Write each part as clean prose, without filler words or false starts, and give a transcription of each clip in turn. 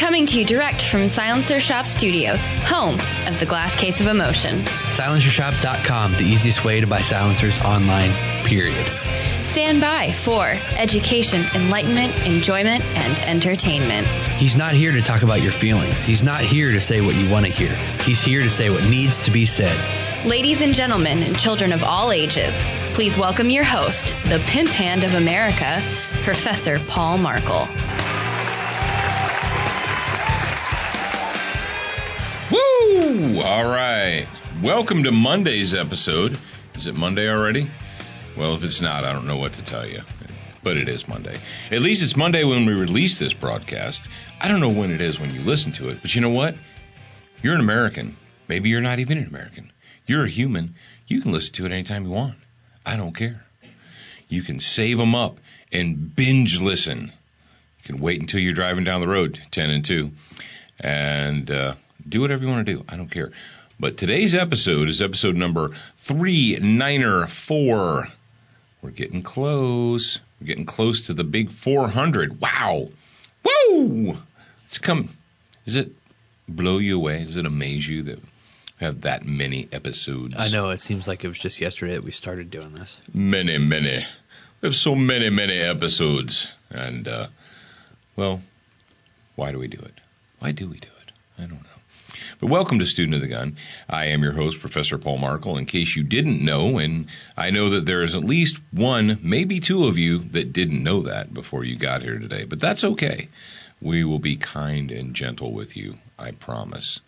Coming to you direct from Silencer Shop Studios, home of the Glass Case of Emotion. SilencerShop.com, the easiest way to buy silencers online, period. Stand by for education, enlightenment, enjoyment, and entertainment. He's not here to talk about your feelings. He's not here to say what you want to hear. He's here to say what needs to be said. Ladies and gentlemen and children of all ages, please welcome your host, the pimp hand of America, Professor Paul Markel. Woo! All right. Welcome to Monday's episode. Is it Monday already? Well, if it's not, I don't know what to tell you. But it is Monday. At least it's Monday when we release this broadcast. I don't know when it is when you listen to it. But you know what? You're an American. Maybe you're not even an American. You're a human. You can listen to it anytime you want. I don't care. You can save them up and binge listen. You can wait until you're driving down the road, 10 and 2, and do whatever you want to do. I don't care. But today's episode is episode number 394. We're getting close. We're getting close to the big 400. Wow. Woo! It's come. Does it blow you away? Does it amaze you that we have that many episodes? I know. It seems like it was just yesterday that we started doing this. Many. We have so many episodes. And, well, why do we do it? Why do we do it? I don't know. But welcome to Student of the Gun. I am your host, Professor Paul Markel. In case you didn't know, and I know that there is at least one, maybe two of you that didn't know that before you got here today. But that's okay. We will be kind and gentle with you, I promise,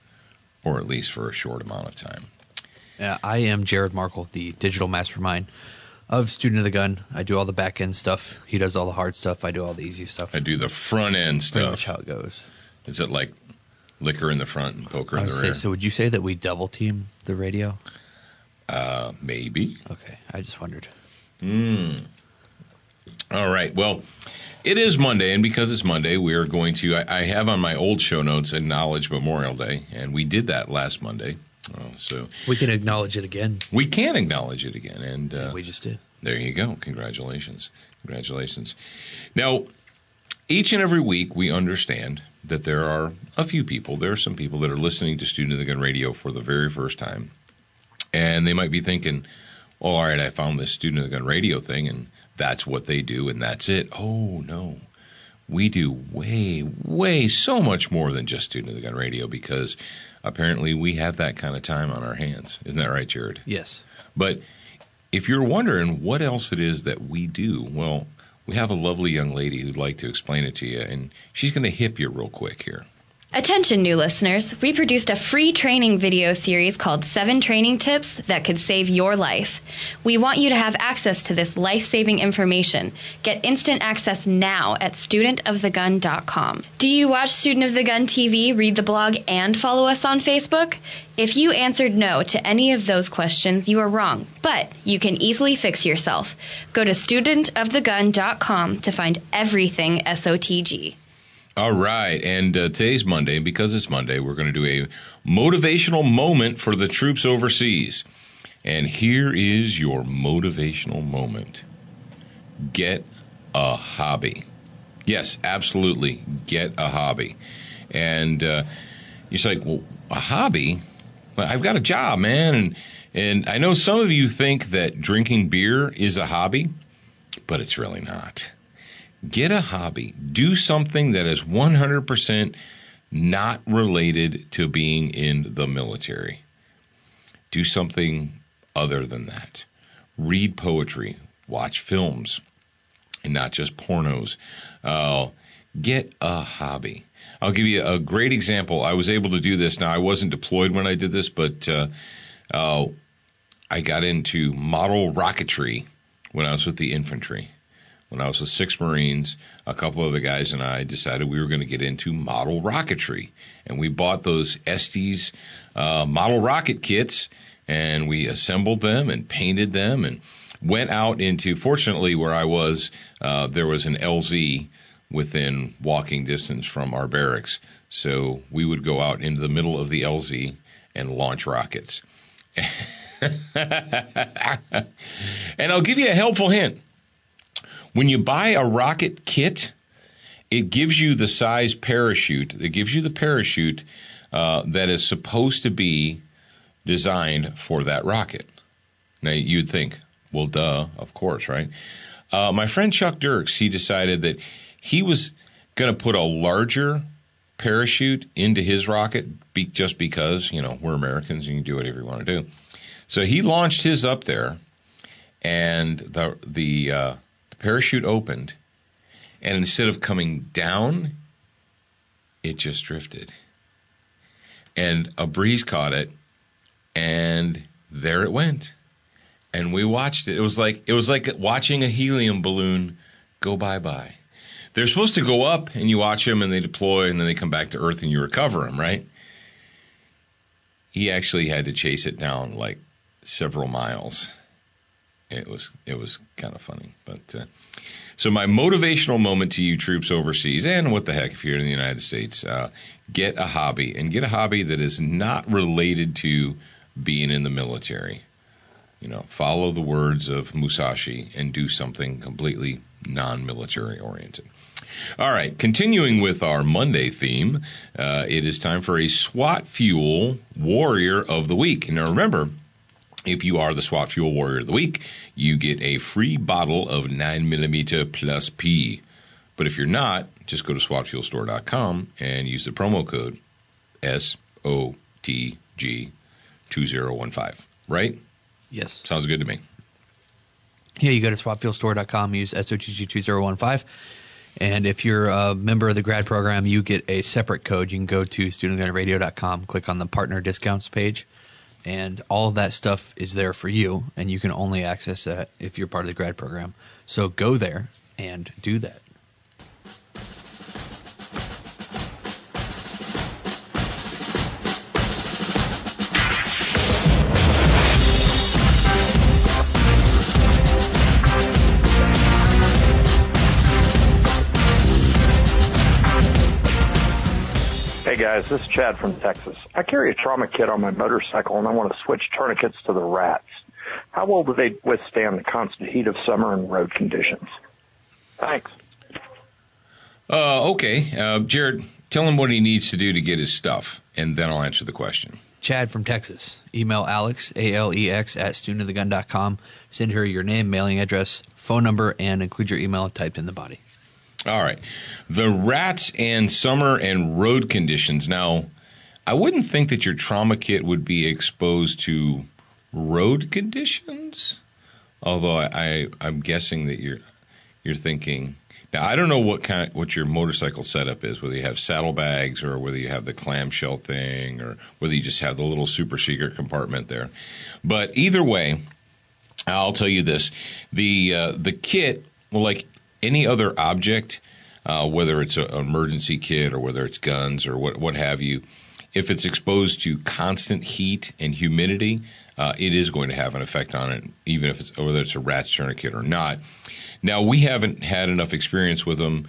or at least for a short amount of time. I am Jared Markel, the digital mastermind of Student of the Gun. I do all the back end stuff. He does all the hard stuff. I do all the easy stuff. I do the front end stuff. Pretty much how it goes. Is it like liquor in the front and poker in the rear? So would you say that we double team the radio? Maybe. Okay, I just wondered. All right. Well, it is Monday, and because it's Monday, we are going to, I have on my old show notes, acknowledge Memorial Day, and we did that last Monday. So we can acknowledge it again. We can acknowledge it again. And we just did. There you go. Congratulations. Now, each and every week, we understand that there are a few people, there are some people that are listening to Student of the Gun Radio for the very first time. And they might be thinking, well, all right, I found this Student of the Gun Radio thing, and that's what they do, and that's it. Oh, no. We do way so much more than just Student of the Gun Radio, because apparently we have that kind of time on our hands. Isn't that right, Jared? Yes. But if you're wondering what else it is that we do, well, we have a lovely young lady who'd like to explain it to you, and she's going to hip you real quick here. Attention, new listeners. We produced a free training video series called 7 Training Tips That Could Save Your Life. We want you to have access to this life-saving information. Get instant access now at studentofthegun.com. Do you watch Student of the Gun TV, read the blog, and follow us on Facebook? If you answered no to any of those questions, you are wrong, but you can easily fix yourself. Go to studentofthegun.com to find everything SOTG. All right, and today's Monday, and because it's Monday, we're going to do a motivational moment for the troops overseas. And here is your motivational moment. Get a hobby. Yes, absolutely, get a hobby. And you're like, well, a hobby? Well, I've got a job, man, and I know some of you think that drinking beer is a hobby, but it's really not. Get a hobby. Do something that is 100% not related to being in the military. Do something other than that. Read poetry. Watch films. And not just pornos. Get a hobby. I'll give you a great example. I was able to do this. Now, I wasn't deployed when I did this, but I got into model rocketry when I was with the infantry. When I was with 6 Marines, a couple of the guys and I decided we were going to get into model rocketry. And we bought those Estes model rocket kits, and we assembled them and painted them and went out into, fortunately where I was, there was an LZ within walking distance from our barracks. So we would go out into the middle of the LZ and launch rockets. And I'll give you a helpful hint. When you buy a rocket kit, it gives you the size parachute. It gives you the parachute that is supposed to be designed for that rocket. Now, you'd think, well, duh, of course, right? My friend Chuck Dirks, he decided that he was going to put a larger parachute into his rocket just because, we're Americans and you can do whatever you want to do. So he launched his up there, and the parachute opened, and instead of coming down, it just drifted. And a breeze caught it, and there it went. And we watched it. It was like watching a helium balloon go bye-bye. They're supposed to go up, and you watch them, and they deploy, and then they come back to Earth, and you recover them, right? He actually had to chase it down like several miles. It was kind of funny. But so my motivational moment to you troops overseas, and what the heck if you're in the United States, get a hobby, and get a hobby that is not related to being in the military. Follow the words of Musashi and do something completely non-military oriented. All right, continuing with our Monday theme, it is time for a SWAT Fuel Warrior of the Week. Now remember, if you are the SWAT Fuel Warrior of the Week, you get a free bottle of 9mm plus P. But if you're not, just go to SWATfuelstore.com and use the promo code SOTG2015. Right? Yes. Sounds good to me. Yeah, you go to SWATfuelstore.com, use SOTG2015. And if you're a member of the grad program, you get a separate code. You can go to studentgunradio.com, click on the partner discounts page, and all of that stuff is there for you, and you can only access that if you're part of the grad program. So go there and do that. Hey guys, this is Chad from Texas. I carry a trauma kit on my motorcycle and I want to switch tourniquets to the rats. How well do they withstand the constant heat of summer and road conditions? Thanks. Okay. Jared, tell him what he needs to do to get his stuff, and then I'll answer the question. Chad from Texas. Email Alex, ALEX, at studentofthegun.com. Send her your name, mailing address, phone number, and include your email typed in the body. All right. The rats and summer and road conditions. Now, I wouldn't think that your trauma kit would be exposed to road conditions, although I'm guessing that you're thinking. Now, I don't know what your motorcycle setup is, whether you have saddlebags or whether you have the clamshell thing or whether you just have the little super secret compartment there. But either way, I'll tell you this. The kit, well, like any other object, whether it's an emergency kit or whether it's guns or what have you, if it's exposed to constant heat and humidity, it is going to have an effect on it, even if whether it's a rat's tourniquet or not. Now, we haven't had enough experience with them.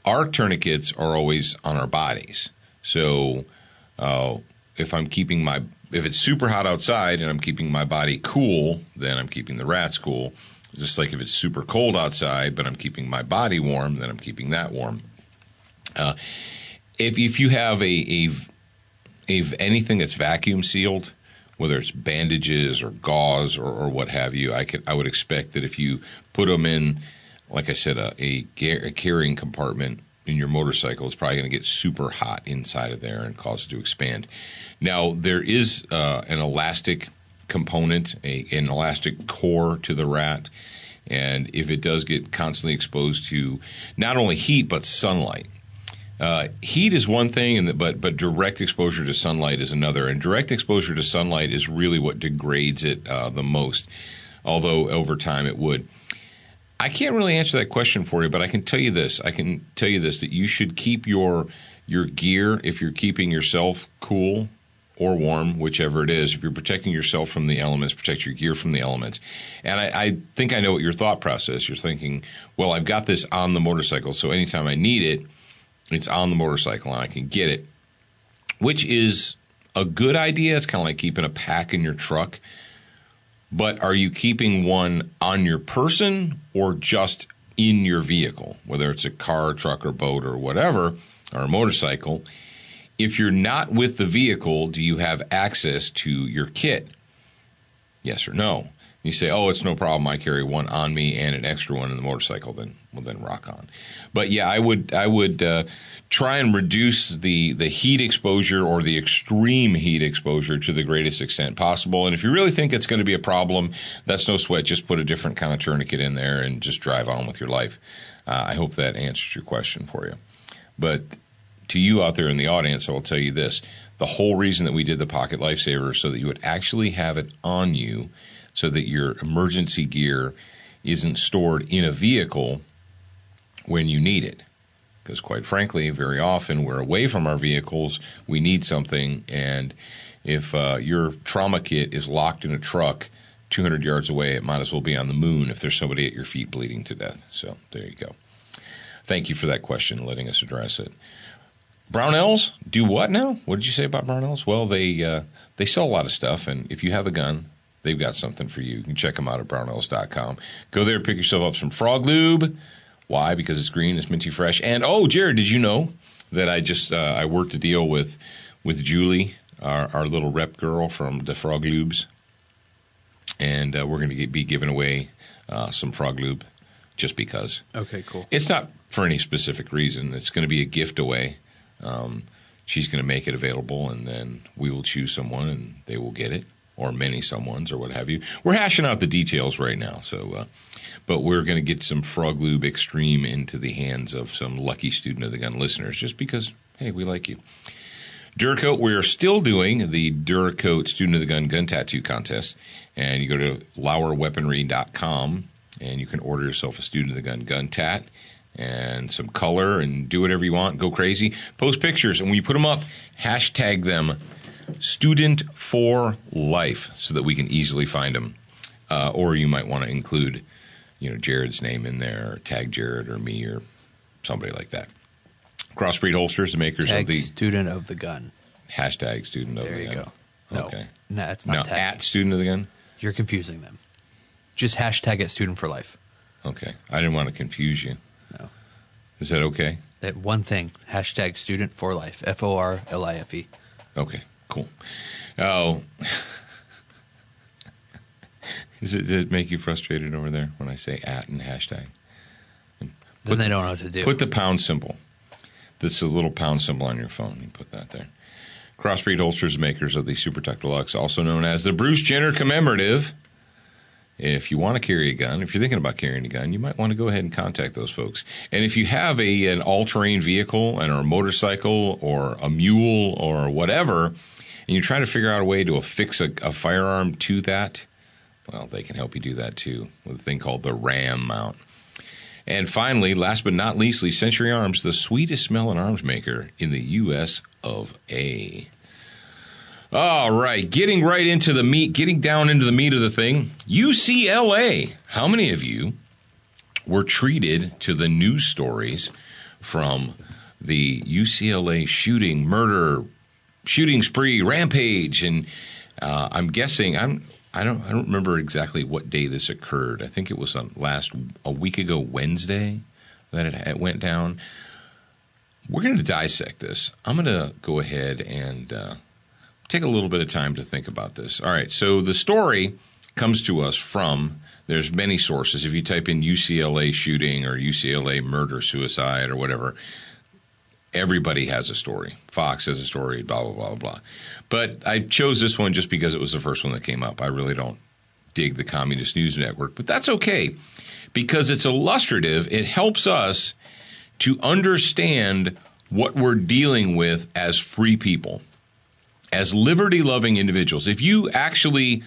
Our tourniquets are always on our bodies. So if it's super hot outside and I'm keeping my body cool, then I'm keeping the rats cool. Just like if it's super cold outside, but I'm keeping my body warm, then I'm keeping that warm. If you have anything that's vacuum sealed, whether it's bandages or gauze or what have you, I would expect that if you put them in, like I said, a carrying compartment in your motorcycle, it's probably going to get super hot inside of there and cause it to expand. Now, there is an elastic component, an elastic core to the rat, and if it does get constantly exposed to not only heat but sunlight, heat is one thing, but direct exposure to sunlight is another. And direct exposure to sunlight is really what degrades it the most, although over time it would. I can't really answer that question for you, but I can tell you this. That you should keep your gear, if you're keeping yourself cool or warm, whichever it is. If you're protecting yourself from the elements, protect your gear from the elements. And I think I know what your thought process. You're thinking, well, I've got this on the motorcycle, so anytime I need it, it's on the motorcycle and I can get it, which is a good idea. It's kind of like keeping a pack in your truck. But are you keeping one on your person or just in your vehicle, whether it's a car, truck, or boat, or whatever, or a motorcycle. If you're not with the vehicle, do you have access to your kit? Yes or no? You say, oh, it's no problem. I carry one on me and an extra one in the motorcycle. Then rock on. But yeah, I would try and reduce the heat exposure or the extreme heat exposure to the greatest extent possible. And if you really think it's going to be a problem, that's no sweat. Just put a different kind of tourniquet in there and just drive on with your life. I hope that answers your question for you. But to you out there in the audience, I will tell you this. The whole reason that we did the Pocket Lifesaver is so that you would actually have it on you, so that your emergency gear isn't stored in a vehicle when you need it. Because quite frankly, very often we're away from our vehicles, we need something, and if your trauma kit is locked in a truck 200 yards away, it might as well be on the moon if there's somebody at your feet bleeding to death. So there you go. Thank you for that question, letting us address it. Brownells do what now? What did you say about Brownells? Well, they sell a lot of stuff, and if you have a gun, they've got something for you. You can check them out at brownells.com. Go there, pick yourself up some Frog Lube. Why? Because it's green, it's minty fresh. And, oh, Jared, did you know that I worked a deal with Julie, our little rep girl from the Frog Lubes, and we're going to be giving away some Frog Lube just because. Okay, cool. It's not for any specific reason. It's going to be a gift away. She's going to make it available, and then we will choose someone, and they will get it, or many someones, or what have you. We're hashing out the details right now, but we're going to get some Frog Lube Extreme into the hands of some lucky Student of the Gun listeners, just because, hey, we like you. Duracoat, we are still doing the Duracoat Student of the Gun gun tattoo contest, and you go to lauerweaponry.com, and you can order yourself a Student of the Gun gun tat and some color, and do whatever you want. Go crazy. Post pictures, and when you put them up, hashtag them Student for Life so that we can easily find them. Or you might want to include, Jared's name in there, or tag Jared or me or somebody like that. Crossbreed Holsters, the makers tag of the Student of the Gun. Hashtag Student of the Gun. There you go. No, okay. No, it's not tag. At Student of the Gun? You're confusing them. Just hashtag it Student for Life. Okay. I didn't want to confuse you. No. Is that okay? That one thing. Hashtag Student for Life. FORLIFE. Okay. Cool. Oh. Does it make you frustrated over there when I say at and hashtag? Then they don't know what to do. Put the pound symbol. That's a little pound symbol on your phone. You put that there. Crossbreed Holsters, makers of the Super Tuck Deluxe, also known as the Bruce Jenner Commemorative. If you want to carry a gun, if you're thinking about carrying a gun, you might want to go ahead and contact those folks. And if you have an all-terrain vehicle and or a motorcycle or a mule or whatever, and you're trying to figure out a way to affix a firearm to that, well, they can help you do that too with a thing called the RAM mount. And finally, last but not leastly, Century Arms, the sweetest smelling arms maker in the U.S. of A. All right, getting right into the meat, getting down into the meat of the thing. UCLA. How many of you were treated to the news stories from the UCLA shooting, murder, shooting spree, rampage? And I'm guessing I don't remember exactly what day this occurred. I think it was a week ago Wednesday that it went down. We're going to dissect this. I'm going to go ahead and take a little bit of time to think about this. All right, so the story comes to us from, there's many sources. If you type in UCLA shooting or UCLA murder, suicide, or whatever, everybody has a story. Fox has a story, blah, blah, blah, blah. But I chose this one just because it was the first one that came up. I really don't dig the Communist News Network, but that's okay because it's illustrative. It helps us to understand what we're dealing with as free people, as liberty-loving individuals. If you actually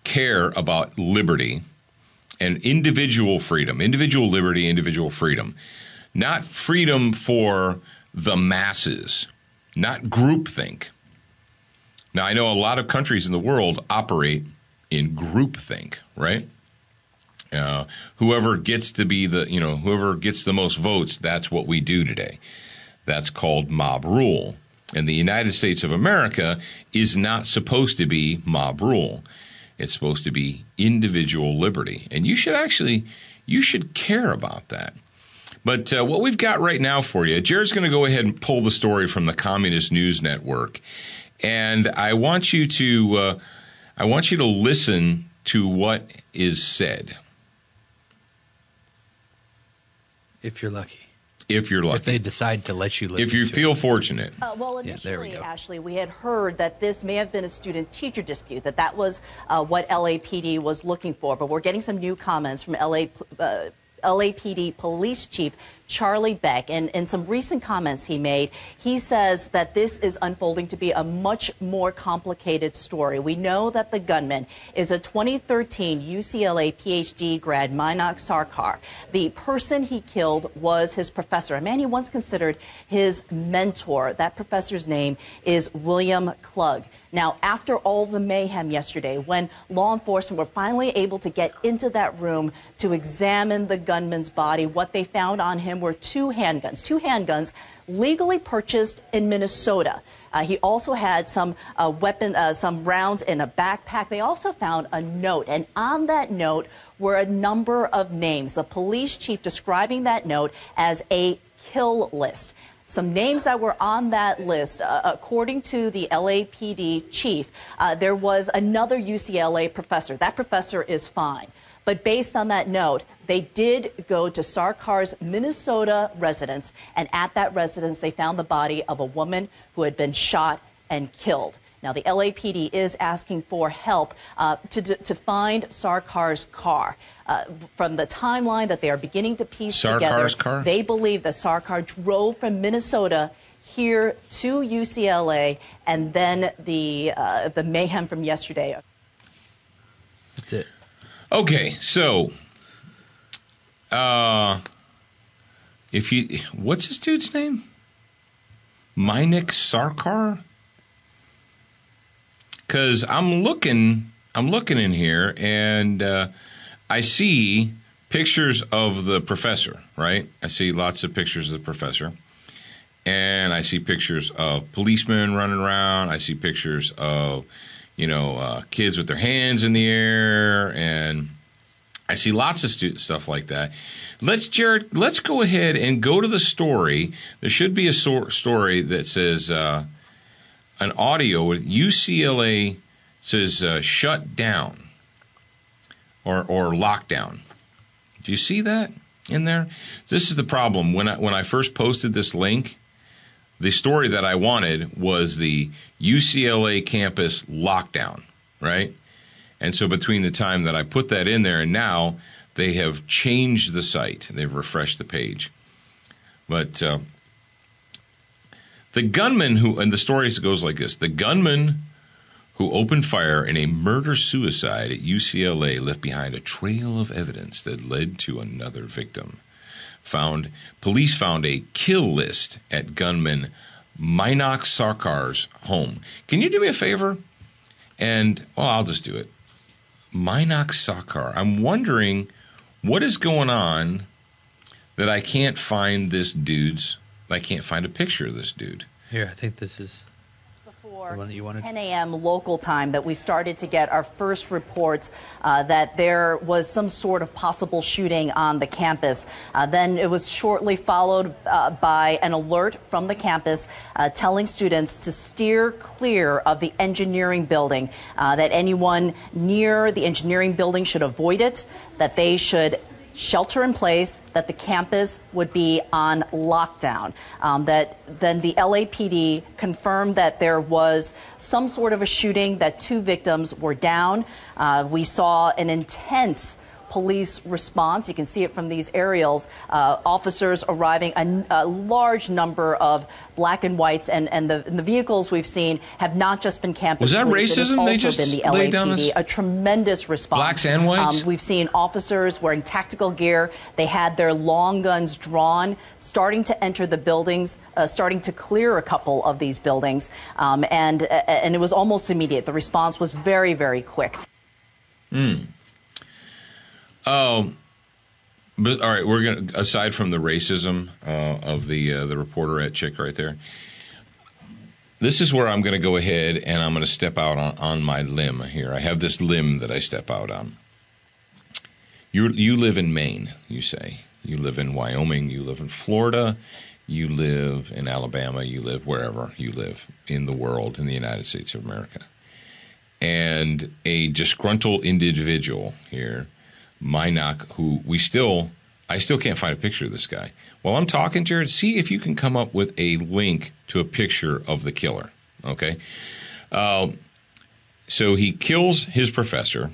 care about liberty and individual freedom, individual liberty, individual freedom, not freedom for the masses, not groupthink. Now, I know a lot of countries in the world operate in groupthink, right? Whoever gets to be whoever gets the most votes, that's what we do today. That's called mob rule. And the United States of America is not supposed to be mob rule. It's supposed to be individual liberty. And you should you should care about that. But what we've got right now for you, Jared's going to go ahead and pull the story from the Communist News Network, and I want you to listen to what is said. If you're lucky. If you're lucky. If they decide to let you listen. If you to feel it. fortunate. Well, there we initially, go. Ashley, we had heard that this may have been a student-teacher dispute, that was what LAPD was looking for. But we're getting some new comments from LAPD Police Chief Charlie Beck, and in some recent comments he made, he says that this is unfolding to be a much more complicated story. We know that the gunman is a 2013 UCLA PhD grad, Meinak Sarkar. The person he killed was his professor, a man he once considered his mentor. That professor's name is William Klug. Now, after all the mayhem yesterday, when law enforcement were finally able to get into that room to examine the gunman's body, what they found on him were two handguns legally purchased in Minnesota. He also had some some rounds in a backpack. They also found a note, and on that note were a number of names. The police chief describing that note as a kill list. Some names that were on that list, according to the LAPD chief, there was another UCLA professor. That professor is fine. But based on that note, they did go to Sarkar's Minnesota residence, and at that residence, they found the body of a woman who had been shot and killed. Now, the LAPD is asking for help to find Sarkar's car. From the timeline that they are beginning to piece together, they believe that Sarkar drove from Minnesota here to UCLA, and then the mayhem from yesterday. That's it. Okay, so what's this dude's name? Meinak Sarkar? Because I'm looking in here, and I see pictures of the professor, right? I see lots of pictures of the professor. And I see pictures of policemen running around. I see pictures of, kids with their hands in the air. And I see lots of stuff like that. Let's go ahead and go to the story. There should be a story that says an audio with UCLA says shut down or lockdown. Do you see that in there? This is the problem. When I first posted this link, the story that I wanted was the UCLA campus lockdown, right? And so between the time that I put that in there and now, they have changed the site. They've refreshed the page. But the gunman and the story goes like this. The gunman who opened fire in a murder-suicide at UCLA left behind a trail of evidence that led to another victim. Police found a kill list at gunman Meinak Sarkar's home. Can you do me a favor? I'll just do it. Meinak Sarkar. I'm wondering what is going on that I can't find I can't find a picture of this dude. Here, I think this is Before the one that you wanted. 10 a.m. local time that we started to get our first reports that there was some sort of possible shooting on the campus. Then it was shortly followed by an alert from the campus telling students to steer clear of the engineering building, that anyone near the engineering building should avoid it, that they should shelter in place, that the campus would be on lockdown. That then the LAPD confirmed that there was some sort of a shooting, that 2 victims were down. We saw an intense police response. You can see it from these aerials. Officers arriving, a large number of black and whites, and the vehicles we've seen have not just been campus. Was that police. racism? It They has just also been the laid down LAPD. A tremendous response. Blacks and whites? We've seen officers wearing tactical gear. They had their long guns drawn, starting to enter the buildings, starting to clear a couple of these buildings, and it was almost immediate. The response was very, very quick. But all right, we're going to, aside from the racism of the reporterette chick right there, this is where I'm going to go ahead and I'm going to step out on my limb here. I have this limb that I step out on. You live in Maine, you say. You live in Wyoming. You live in Florida. You live in Alabama. You live wherever you live in the world, in the United States of America. And a disgruntled individual here, Minock, who I still can't find a picture of this guy. While I'm talking, Jared, see if you can come up with a link to a picture of the killer, okay? So he kills his professor,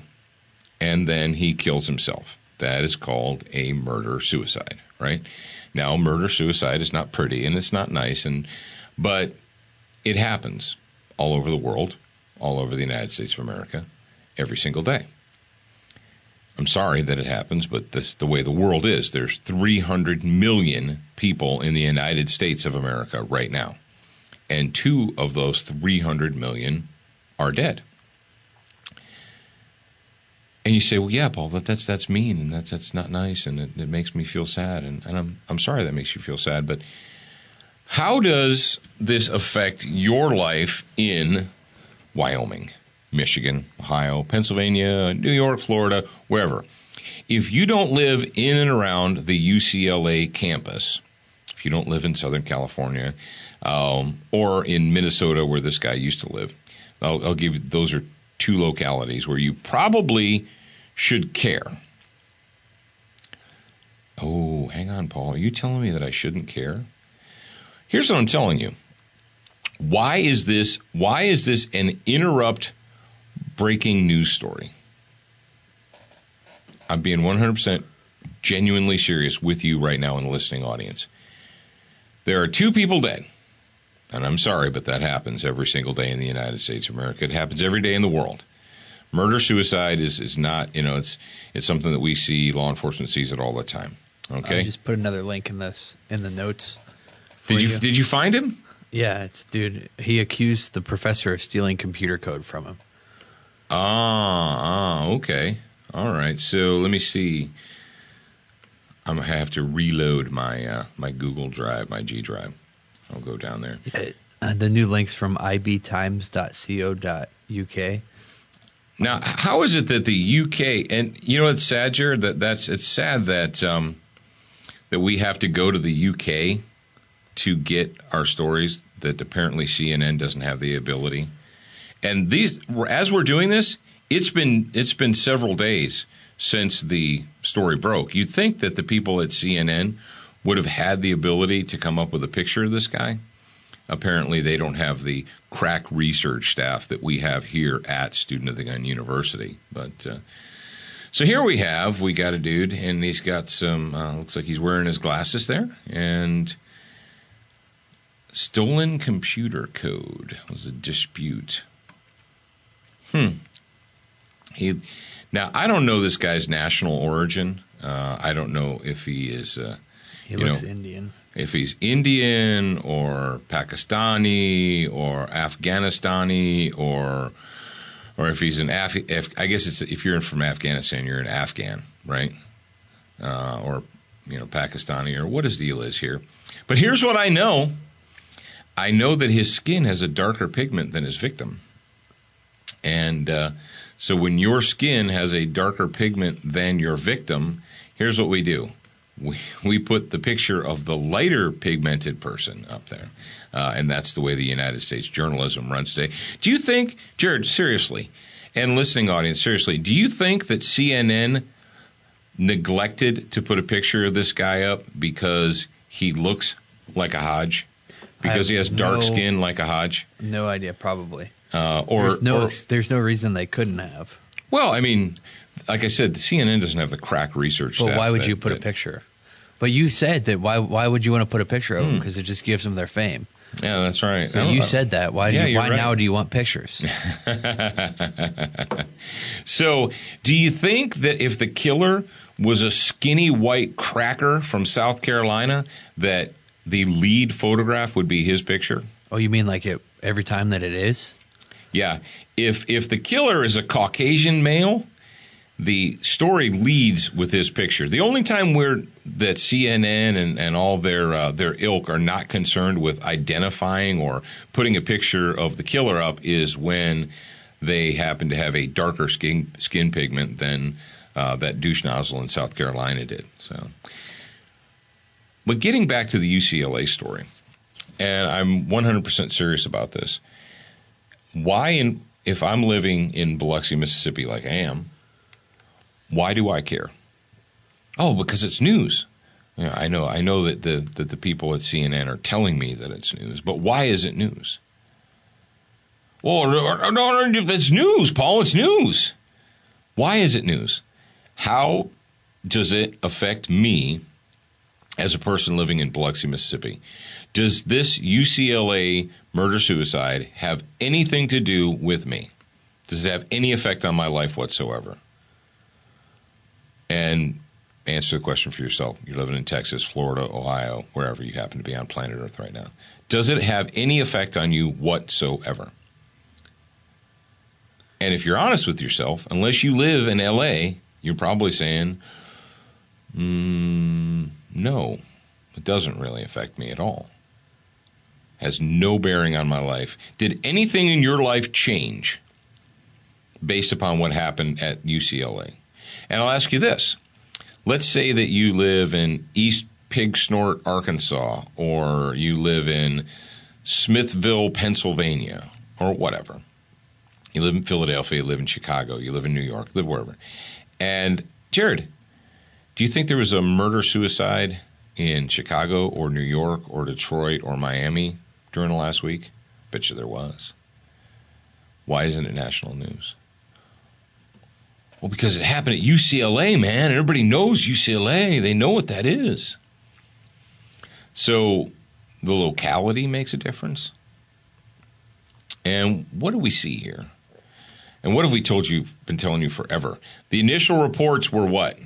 and then he kills himself. That is called a murder-suicide, right? Now, murder-suicide is not pretty, and it's not nice, but it happens all over the world, all over the United States of America, every single day. I'm sorry that it happens, but this the way the world is. There's 300 million people in the United States of America right now, and 2 of those 300 million are dead. And you say, well, yeah, Paul, that's mean, and that's not nice, and it makes me feel sad, and I'm sorry that makes you feel sad, but how does this affect your life in Wyoming, Michigan, Ohio, Pennsylvania, New York, Florida, wherever? If you don't live in and around the UCLA campus, if you don't live in Southern California, or in Minnesota where this guy used to live, I'll give you, those are 2 localities where you probably should care. Oh, hang on, Paul. Are you telling me that I shouldn't care? Here's what I'm telling you. Why is this an interrupt breaking news story? I'm being 100% genuinely serious with you right now in the listening audience. There are 2 people dead. And I'm sorry, but that happens every single day in the United States of America. It happens every day in the world. Murder-suicide is not, it's something that we see, law enforcement sees it all the time. Okay? I just put another link in the notes. Did you find him? Yeah, dude, he accused the professor of stealing computer code from him. Okay. All right. So let me see. I'm going to have to reload my Google Drive, my G Drive. I'll go down there. The new link's from ibtimes.co.uk. Now, how is it that the UK, and you know it's sad, Jared, it's sad that we have to go to the UK to get our stories, that apparently CNN doesn't have the ability. And as we're doing this, it's been several days since the story broke. You'd think that the people at CNN would have had the ability to come up with a picture of this guy. Apparently, they don't have the crack research staff that we have here at Student of the Gun University. But so here we got a dude, and he's got some, looks like he's wearing his glasses there, and stolen computer code was a dispute. Now, I don't know this guy's national origin. I don't know if he is... He looks Indian. If he's Indian or Pakistani or Afghanistani or if he's an I guess it's if you're from Afghanistan, you're an Afghan, right? Or Pakistani, or what his deal is here. But here's what I know. I know that his skin has a darker pigment than his victim. And so when your skin has a darker pigment than your victim, here's what we do. We put the picture of the lighter pigmented person up there. And that's the way the United States journalism runs today. Do you think, Jared, seriously, and listening audience, seriously, do you think that CNN neglected to put a picture of this guy up because he looks like a Hodge? Because he has dark skin like a Hodge? No idea, probably. There's no reason they couldn't have. Well, I mean, like I said, the CNN doesn't have the crack research staff. But why would you put a picture? But you said that why would you want to put a picture of them? Because it just gives them their fame. Yeah, that's right. So you said that. Why right. now do you want pictures? So do you think that if the killer was a skinny white cracker from South Carolina, that the lead photograph would be his picture? Oh, you mean like every time that it is? Yeah. If the killer is a Caucasian male, the story leads with his picture. The only time that CNN and all their ilk are not concerned with identifying or putting a picture of the killer up is when they happen to have a darker skin pigment than that douche nozzle in South Carolina did. So, but getting back to the UCLA story, and I'm 100% serious about this. If I'm living in Biloxi, Mississippi, like I am, why do I care? Oh, because it's news. I know that the people at CNN are telling me that it's news, but why is it news? Well, no, it's news, Paul. It's news. Why is it news? How does it affect me as a person living in Biloxi, Mississippi? Does this UCLA murder-suicide have anything to do with me? Does it have any effect on my life whatsoever? And answer the question for yourself. You're living in Texas, Florida, Ohio, wherever you happen to be on planet Earth right now. Does it have any effect on you whatsoever? And if you're honest with yourself, unless you live in L.A., you're probably saying, no, it doesn't really affect me at all. Has no bearing on my life. Did anything in your life change based upon what happened at UCLA? And I'll ask you this. Let's say that you live in East Pig Snort, Arkansas, or you live in Smithville, Pennsylvania, or whatever. You live in Philadelphia, you live in Chicago, you live in New York, live wherever. And, Jared, do you think there was a murder-suicide in Chicago or New York or Detroit or Miami during the last week? Bet you there was. Why isn't it national news? Well, because it happened at UCLA, man. Everybody knows UCLA. They know what that is. So the locality makes a difference. And what do we see here? And what have we been telling you forever? The initial reports were what?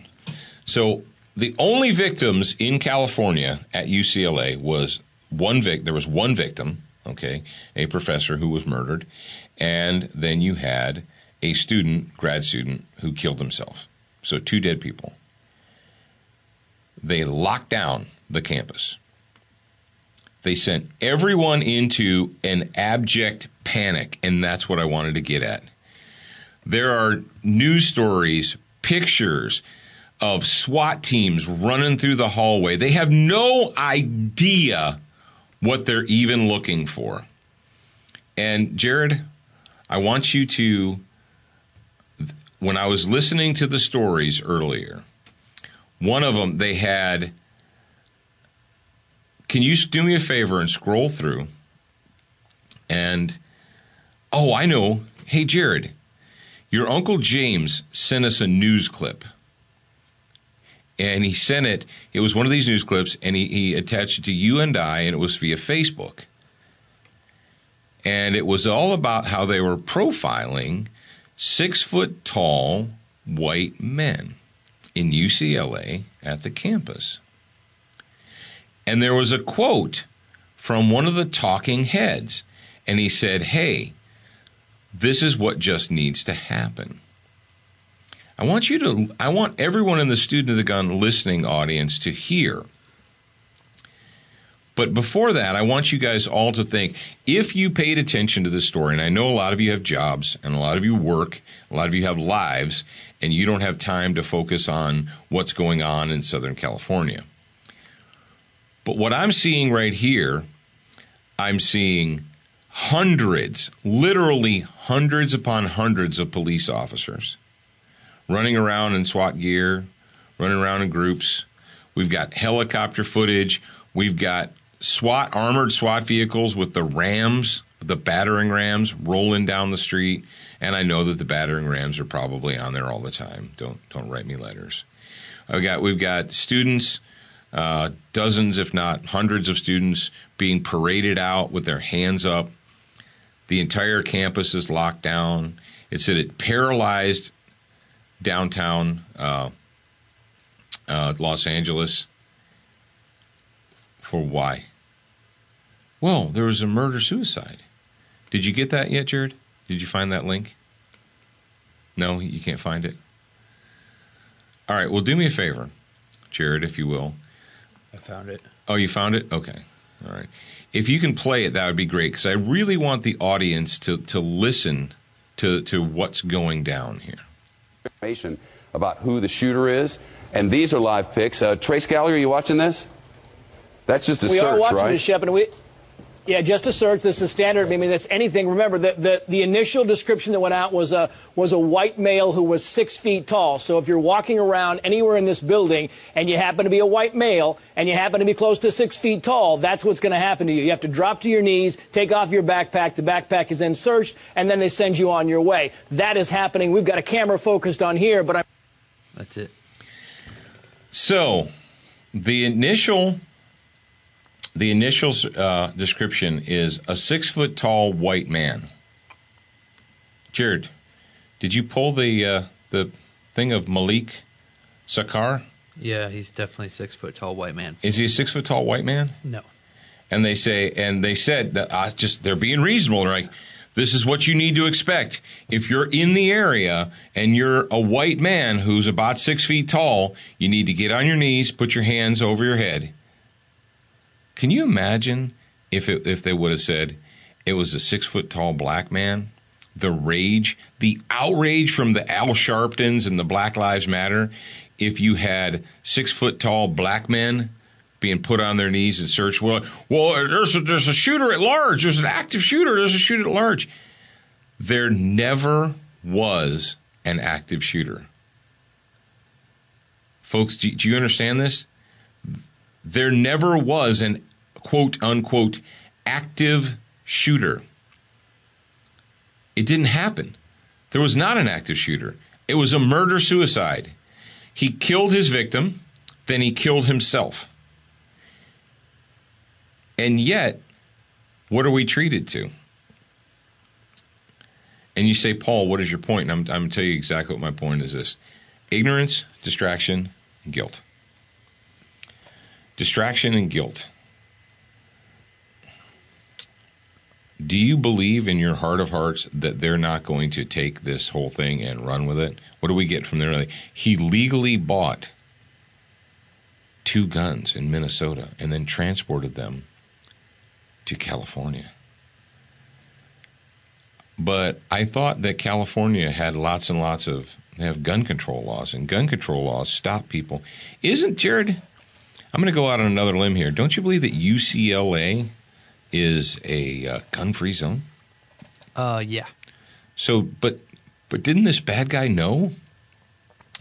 So the only victims in California at UCLA was there was one victim, okay, a professor who was murdered, and then you had a grad student, who killed himself. So 2 dead people. They locked down the campus. They sent everyone into an abject panic, and that's what I wanted to get at. There are news stories, pictures of SWAT teams running through the hallway. They have no idea what they're even looking for. And Jared, I want you to, when I was listening to the stories earlier, one of them, they had, can you do me a favor and scroll through? And, oh, I know. Hey, Jared, your Uncle James sent us a news clip. And he sent it, it was one of these news clips, and he attached it to you and I, and it was via Facebook. And it was all about how they were profiling 6-foot-tall white men in UCLA at the campus. And there was a quote from one of the talking heads, and he said, hey, this is what just needs to happen. I want everyone in the Student of the Gun listening audience to hear. But before that, I want you guys all to think, if you paid attention to this story, and I know a lot of you have jobs, and a lot of you work, a lot of you have lives, and you don't have time to focus on what's going on in Southern California. But what I'm seeing right here, I'm seeing hundreds, literally hundreds upon hundreds of police officers running around in SWAT gear, running around in groups. We've got helicopter footage. We've got armored SWAT vehicles with the rams, the battering rams, rolling down the street. And I know that the battering rams are probably on there all the time. Don't write me letters. We've got students, dozens, if not hundreds of students being paraded out with their hands up. The entire campus is locked down. It said it paralyzed downtown Los Angeles. For why? Well, there was a murder-suicide. Did you get that yet, Jared? Did you find that link? No, you can't find it? All right, well, do me a favor, Jared, if you will. I found it. Oh, you found it? Okay. All right. If you can play it, that would be great, because I really want the audience to listen to what's going down here. Information about who the shooter is. And these are live pics. Trace Gallagher, are you watching this? That's just a search, right? We are watching this, Shep, and yeah, just a search. This is standard. I mean, that's anything. Remember, the initial description that went out was a white male who was 6 feet tall. So if you're walking around anywhere in this building and you happen to be a white male and you happen to be close to 6 feet tall, that's what's going to happen to you. You have to drop to your knees, take off your backpack. The backpack is then searched, and then they send you on your way. That is happening. We've got a camera focused on here, but That's it. So the initial description is a 6 foot tall white man. Jared, did you pull the thing of Malik Sakar? Yeah, he's definitely 6 foot tall white man. Is he a 6 foot tall white man? No. And they said that they're being reasonable. They're like, this is what you need to expect. If you're in the area and you're a white man who's about 6 feet tall, you need to get on your knees, put your hands over your head. Can you imagine if they would have said it was a 6 foot tall black man? The rage, the outrage from the Al Sharptons and the Black Lives Matter, if you had 6 foot tall black men being put on their knees and searched. Well, there's a shooter at large. There's an active shooter. There's a shooter at large. There never was an active shooter. Folks, do you understand this? There never was an quote-unquote active shooter. It didn't happen. There was not an active shooter. It was a murder-suicide. He killed his victim, then he killed himself. And yet, what are we treated to? And you say, Paul, what is your point? And I'm going to tell you exactly what my point is this. Ignorance, distraction, guilt. Distraction and guilt. Do you believe in your heart of hearts that they're not going to take this whole thing and run with it? What do we get from there? He legally bought 2 guns in Minnesota and then transported them to California. But I thought that California had lots and lots of, they have gun control laws, and gun control laws stop people. Isn't, Jared, I'm going to go out on another limb here. Don't you believe that UCLA is a gun-free zone? Yeah. So, but didn't this bad guy know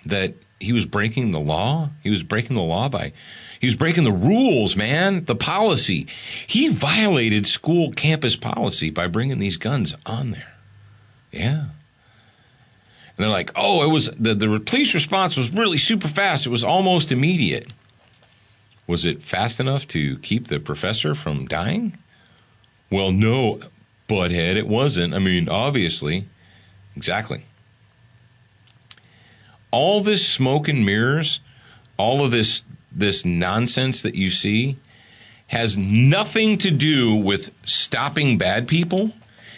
that he was breaking the law? He was breaking the rules, man, the policy. He violated school campus policy by bringing these guns on there. Yeah. And they're like, oh, it was the police response was really super fast. It was almost immediate. Was it fast enough to keep the professor from dying? Well, no, butthead, it wasn't. I mean, obviously. Exactly. All this smoke and mirrors, all of this nonsense that you see has nothing to do with stopping bad people.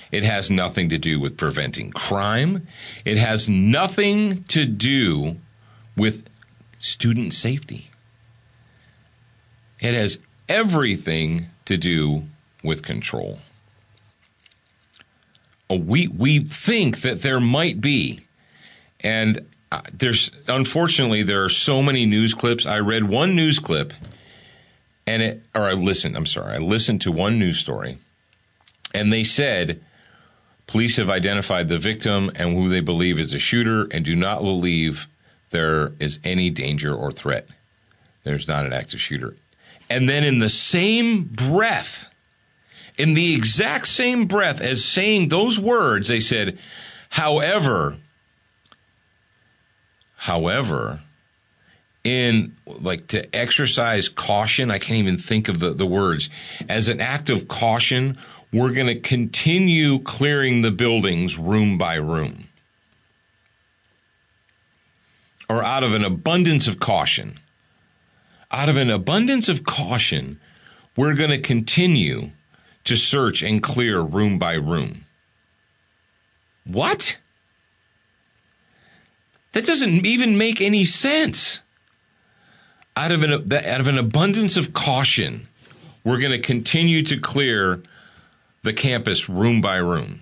It has nothing to do with preventing crime. It has nothing to do with student safety. It has everything to do with control. We think that there might be, and unfortunately, there are so many news clips. I read one news clip, I listened to one news story, and they said police have identified the victim and who they believe is a shooter and do not believe there is any danger or threat. There's not an active shooter. And then in the exact same breath as saying those words, they said, however, to exercise caution, I can't even think of the words, as an act of caution, we're going to continue clearing the buildings room by room. Or out of an abundance of caution. Out of an abundance of caution, we're going to continue to search and clear room by room. What? That doesn't even make any sense. Out of an abundance of caution, we're going to continue to clear the campus room by room.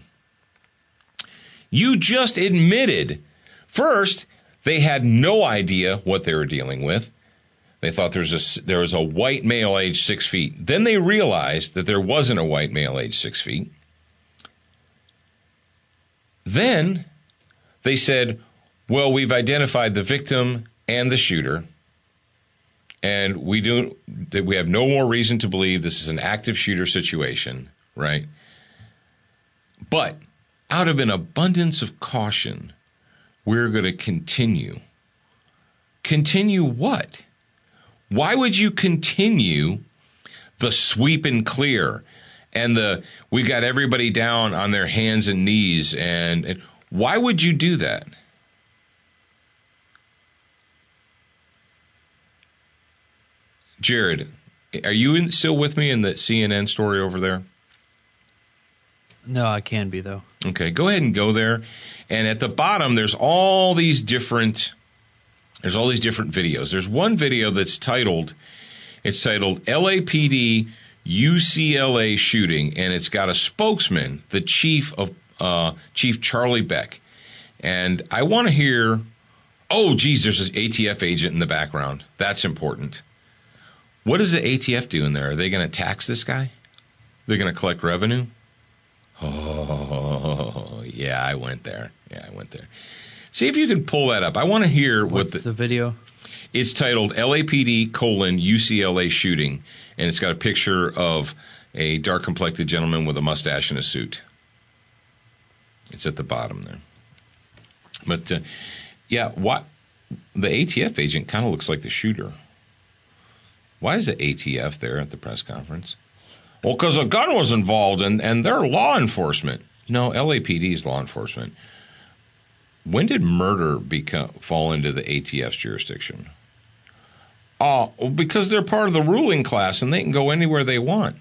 You just admitted, first, They had no idea what they were dealing with. They thought there was a white male aged 6 feet. Then they realized that there wasn't a white male aged 6 feet. Then they said, well, we've identified the victim and the shooter, and we have no more reason to believe this is an active shooter situation, right? But out of an abundance of caution, we're going to continue. Continue what? Why would you continue the sweep and clear and we got everybody down on their hands and knees? And why would you do that? Jared, are you still with me in the CNN story over there? No, I can be, though. Okay, go ahead and go there. And at the bottom, there's all these different videos. There's one video that's titled LAPD UCLA shooting, and it's got a spokesman, the Chief Charlie Beck. And I want to hear, oh, geez, there's an ATF agent in the background. That's important. What does the ATF do in there? Are they going to tax this guy? They're going to collect revenue? Oh, yeah, I went there. See if you can pull that up. I want to hear what's the video. It's titled LAPD UCLA shooting, and it's got a picture of a dark-complected gentleman with a mustache and a suit. It's at the bottom there. But, what the ATF agent kind of looks like the shooter. Why is the ATF there at the press conference? Well, because a gun was involved, and they're law enforcement. No, LAPD is law enforcement. When did murder fall into the ATF's jurisdiction? Oh, because they're part of the ruling class, and they can go anywhere they want.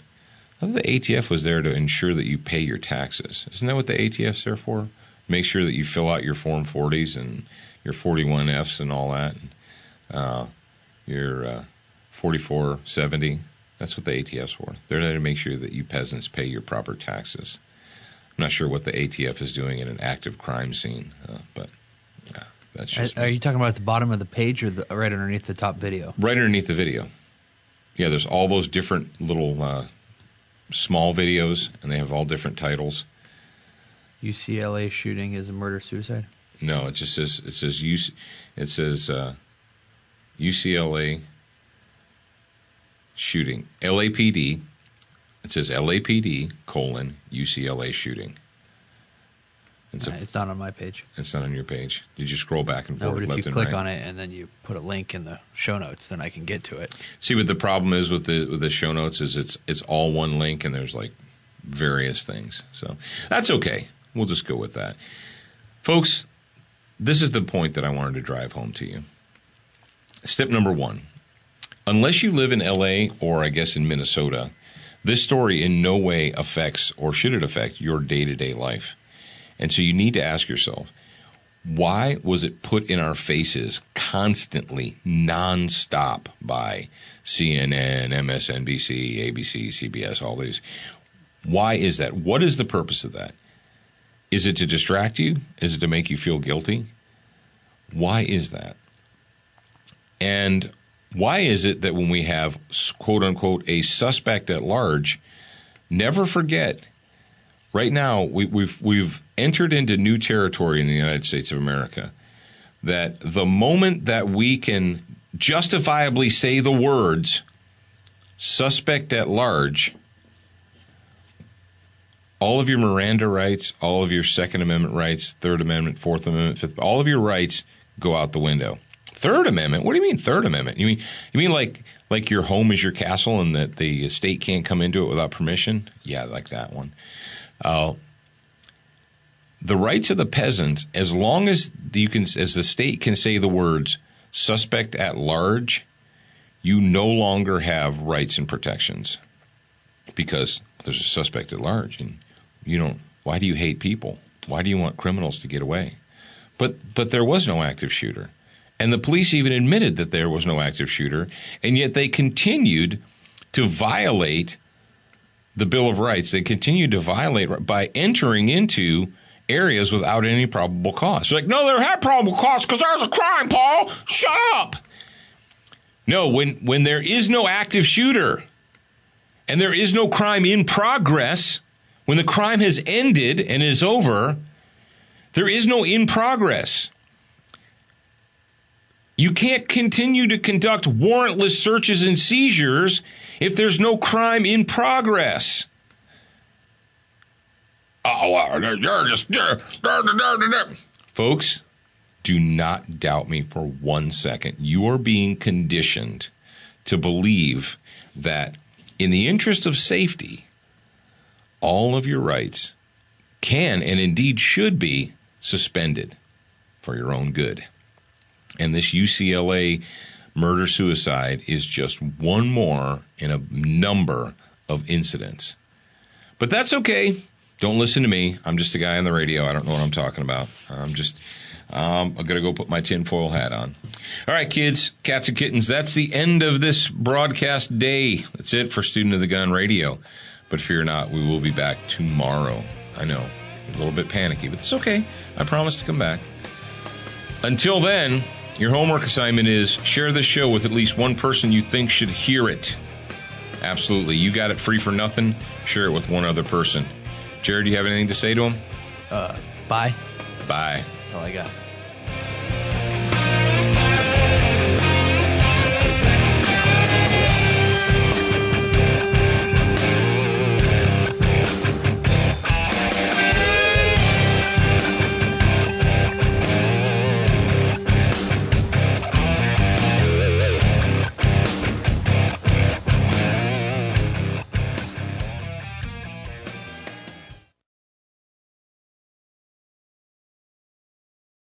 I thought the ATF was there to ensure that you pay your taxes. Isn't that what the ATF's there for? Make sure that you fill out your Form 40s and your 41Fs and all that, and your 4470. That's what the ATF's for. They're there to make sure that you peasants pay your proper taxes. I'm not sure what the ATF is doing in an active crime scene, but that's just... Are you talking about at the bottom of the page or right underneath the top video? Right underneath the video. Yeah, there's all those different little small videos, and they have all different titles. UCLA shooting is a murder-suicide? No, it just says UCLA shooting. LAPD. It says LAPD UCLA shooting. It's not on my page. It's not on your page. Did you scroll back and forth? No, but if you click on it and then you put a link in the show notes, then I can get to it. See what the problem is with the show notes is it's all one link and there's like various things. So that's okay. We'll just go with that. Folks, this is the point that I wanted to drive home to you. Step number 1. Unless you live in LA or I guess in Minnesota, this story in no way affects or should it affect your day-to-day life. And so you need to ask yourself, why was it put in our faces constantly, nonstop by CNN, MSNBC, ABC, CBS, all these? Why is that? What is the purpose of that? Is it to distract you? Is it to make you feel guilty? Why is that? And why is it that when we have, quote unquote, a suspect at large, never forget, right now we've entered into new territory in the United States of America, that the moment that we can justifiably say the words suspect at large, all of your Miranda rights, all of your Second Amendment rights, Third Amendment, Fourth Amendment, Fifth, all of your rights go out the window. Third Amendment? What do you mean Third Amendment? You mean like your home is your castle and that the state can't come into it without permission? Yeah, like that one. The rights of the peasants, as long as as the state can say the words suspect at large, you no longer have rights and protections because there's a suspect at large, and you don't. Why do you hate people? Why do you want criminals to get away? But there was no active shooter. And the police even admitted that there was no active shooter, and yet they continued to violate the Bill of Rights. They continued to violate by entering into areas without any probable cause. You're like, no, there had probable cause because there's a crime, Paul. Shut up. No, when there is no active shooter and there is no crime in progress, when the crime has ended and is over, there is no in progress. You can't continue to conduct warrantless searches and seizures if there's no crime in progress. Folks, do not doubt me for 1 second. You are being conditioned to believe that in the interest of safety, all of your rights can and indeed should be suspended for your own good. And this UCLA murder-suicide is just one more in a number of incidents. But that's okay. Don't listen to me. I'm just a guy on the radio. I don't know what I'm talking about. I'm going to go put my tinfoil hat on. All right, kids, cats and kittens, that's the end of this broadcast day. That's it for Student of the Gun Radio. But fear not, we will be back tomorrow. I know, a little bit panicky, but it's okay. I promise to come back. Until then, your homework assignment is share this show with at least one person you think should hear it. Absolutely. You got it free for nothing. Share it with one other person. Jared, do you have anything to say to him? Bye. Bye. That's all I got.